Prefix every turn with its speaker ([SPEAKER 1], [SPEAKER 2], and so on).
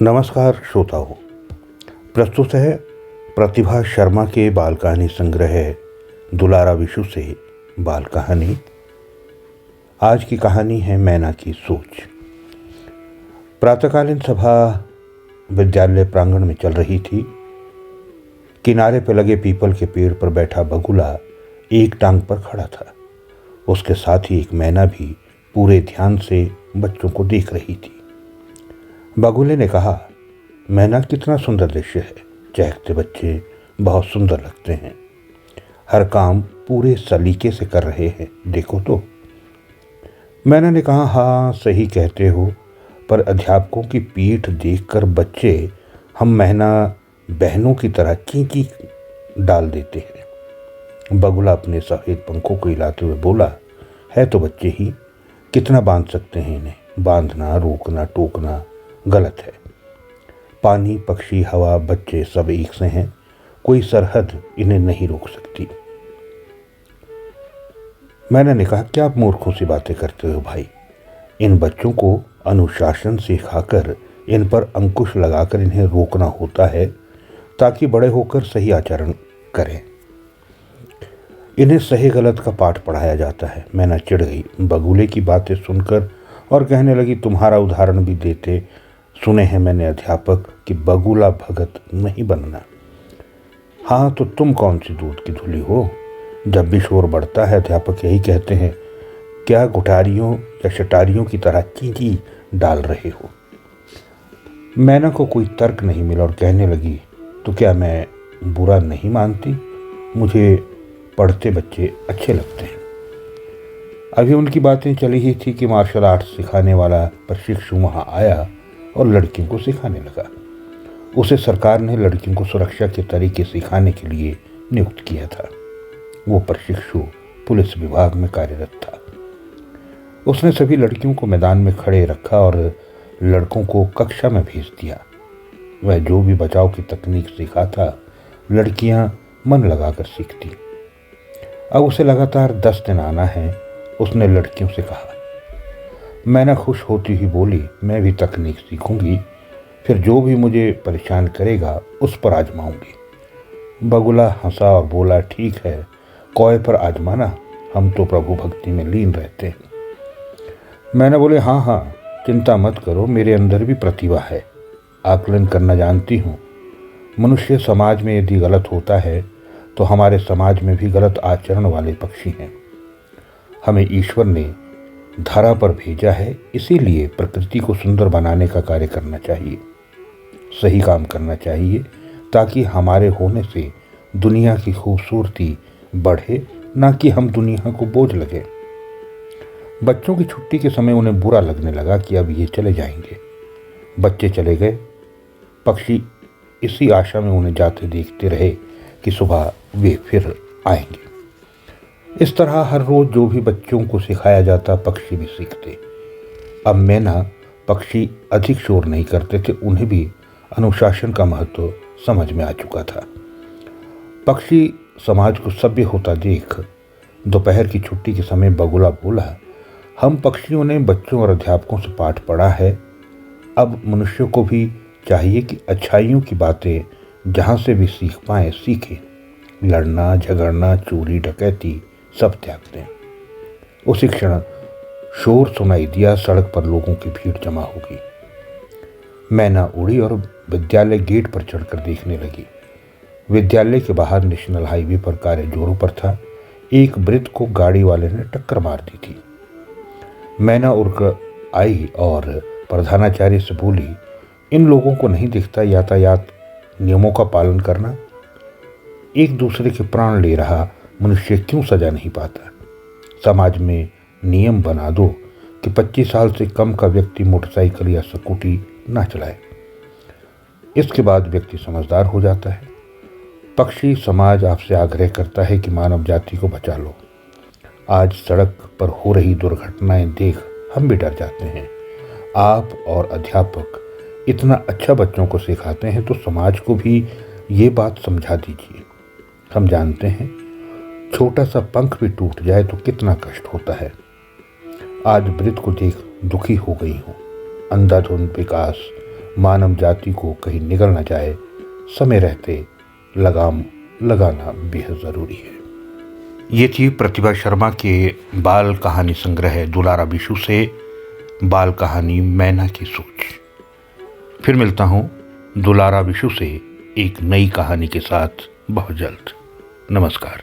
[SPEAKER 1] नमस्कार श्रोताओं। प्रस्तुत है प्रतिभा शर्मा के बाल कहानी संग्रह दुलारा विशु से बाल कहानी। आज की कहानी है मैना की सोच। प्रातःकालीन सभा विद्यालय प्रांगण में चल रही थी। किनारे पर लगे पीपल के पेड़ पर बैठा बगुला एक टांग पर खड़ा था। उसके साथ ही एक मैना भी पूरे ध्यान से बच्चों को देख रही थी। बगुले ने कहा, मैना कितना सुंदर दृश्य है। चहकते बच्चे बहुत सुंदर लगते हैं। हर काम पूरे सलीके से कर रहे हैं, देखो तो। मैना ने कहा, हाँ सही कहते हो, पर अध्यापकों की पीठ देखकर बच्चे हम मैना बहनों की तरह चींची डाल देते हैं। बगुला अपने सफेद पंखों को हिलाते हुए बोला, है तो बच्चे ही, कितना बांध सकते हैं इन्हें। बांधना, रोकना, टोकना गलत है। पानी, पक्षी, हवा, बच्चे सब एक से हैं। कोई सरहद इन्हें नहीं रोक सकती। मैंने कहा, क्या आप मूर्खों से बातें करते हो भाई। इन बच्चों को अनुशासन सिखाकर इन पर अंकुश लगाकर इन्हें रोकना होता है ताकि बड़े होकर सही आचरण करें। इन्हें सही गलत का पाठ पढ़ाया जाता है। मैंने चिढ़ गई बगुले की बातें सुनकर और कहने लगी, तुम्हारा उदाहरण भी देते सुने हैं मैंने अध्यापक कि बगुला भगत नहीं बनना। हाँ तो तुम कौन सी दूध की धुली हो। जब भी शोर बढ़ता है अध्यापक यही कहते हैं, क्या गुठारियों या शटारियों की तरह चींची डाल रहे हो। मैना को कोई तर्क नहीं मिला और कहने लगी, तो क्या मैं बुरा नहीं मानती, मुझे पढ़ते बच्चे अच्छे लगते हैं। अभी उनकी बातें चली ही थी कि मार्शल आर्ट्स सिखाने वाला प्रशिक्षु वहाँ आया और लड़कियों को सिखाने लगा। उसे सरकार ने लड़कियों को सुरक्षा के तरीके सिखाने के लिए नियुक्त किया था। वो प्रशिक्षु पुलिस विभाग में कार्यरत था। उसने सभी लड़कियों को मैदान में खड़े रखा और लड़कों को कक्षा में भेज दिया। वह जो भी बचाव की तकनीक सिखाता लड़कियां मन लगाकर सीखती। अब उसे लगातार 10 दिन आना है। उसने लड़कियों से कहा। मैना खुश होती हुई बोली, मैं भी तकनीक सीखूंगी, फिर जो भी मुझे परेशान करेगा उस पर आजमाऊंगी। बगुला हंसा और बोला, ठीक है, कौए पर आजमाना, हम तो प्रभु भक्ति में लीन रहते हैं। मैंने बोले, हाँ, चिंता मत करो, मेरे अंदर भी प्रतिभा है, आकलन करना जानती हूँ। मनुष्य समाज में यदि गलत होता है तो हमारे समाज में भी गलत आचरण वाले पक्षी हैं। हमें ईश्वर ने धरा पर भेजा है, इसीलिए प्रकृति को सुंदर बनाने का कार्य करना चाहिए, सही काम करना चाहिए, ताकि हमारे होने से दुनिया की खूबसूरती बढ़े, ना कि हम दुनिया को बोझ लगे। बच्चों की छुट्टी के समय उन्हें बुरा लगने लगा कि अब ये चले जाएंगे। बच्चे चले गए। पक्षी इसी आशा में उन्हें जाते देखते रहे कि सुबह वे फिर आएंगे। इस तरह हर रोज जो भी बच्चों को सिखाया जाता पक्षी भी सीखते। अब मैना पक्षी अधिक शोर नहीं करते थे, उन्हें भी अनुशासन का महत्व समझ में आ चुका था। पक्षी समाज को सभ्य होता देख दोपहर की छुट्टी के समय बगुला बोला, हम पक्षियों ने बच्चों और अध्यापकों से पाठ पढ़ा है, अब मनुष्यों को भी चाहिए कि अच्छाइयों की बातें जहाँ से भी सीख पाएं सीखें। लड़ना, झगड़ना, चोरी, डकैती सब त्याग दें। उसी क्षण शोर सुनाई दिया। सड़क पर लोगों की भीड़ जमा हो गई। मैना उड़ी और विद्यालय गेट पर चढ़कर देखने लगी। विद्यालय के बाहर नेशनल हाईवे पर कार्य जोरों पर था। एक वृद्ध को गाड़ी वाले ने टक्कर मार दी थी। मैना उड़कर आई और प्रधानाचार्य से बोली, इन लोगों को नहीं दिखता यातायात नियमों का पालन करना। एक दूसरे के प्राण ले रहा मनुष्य क्यों सजा नहीं पाता। समाज में नियम बना दो कि 25 साल से कम का व्यक्ति मोटरसाइकिल या स्कूटी ना चलाए। इसके बाद व्यक्ति समझदार हो जाता है। पक्षी समाज आपसे आग्रह करता है कि मानव जाति को बचा लो। आज सड़क पर हो रही दुर्घटनाएं देख हम भी डर जाते हैं। आप और अध्यापक इतना अच्छा बच्चों को सिखाते हैं तो समाज को भी ये बात समझा दीजिए। हम जानते हैं छोटा सा पंख भी टूट जाए तो कितना कष्ट होता है। आज वृद्ध को देख दुखी हो गई हूँ। अंधाधुंध विकास मानव जाति को कहीं निगल न जाए, समय रहते लगाम लगाना बेहद ज़रूरी है। ये थी प्रतिभा शर्मा के बाल कहानी संग्रह दुलारा बिशु से बाल कहानी मैना की सोच। फिर मिलता हूँ दुलारा बिशु से एक नई कहानी के साथ बहुत जल्द। नमस्कार।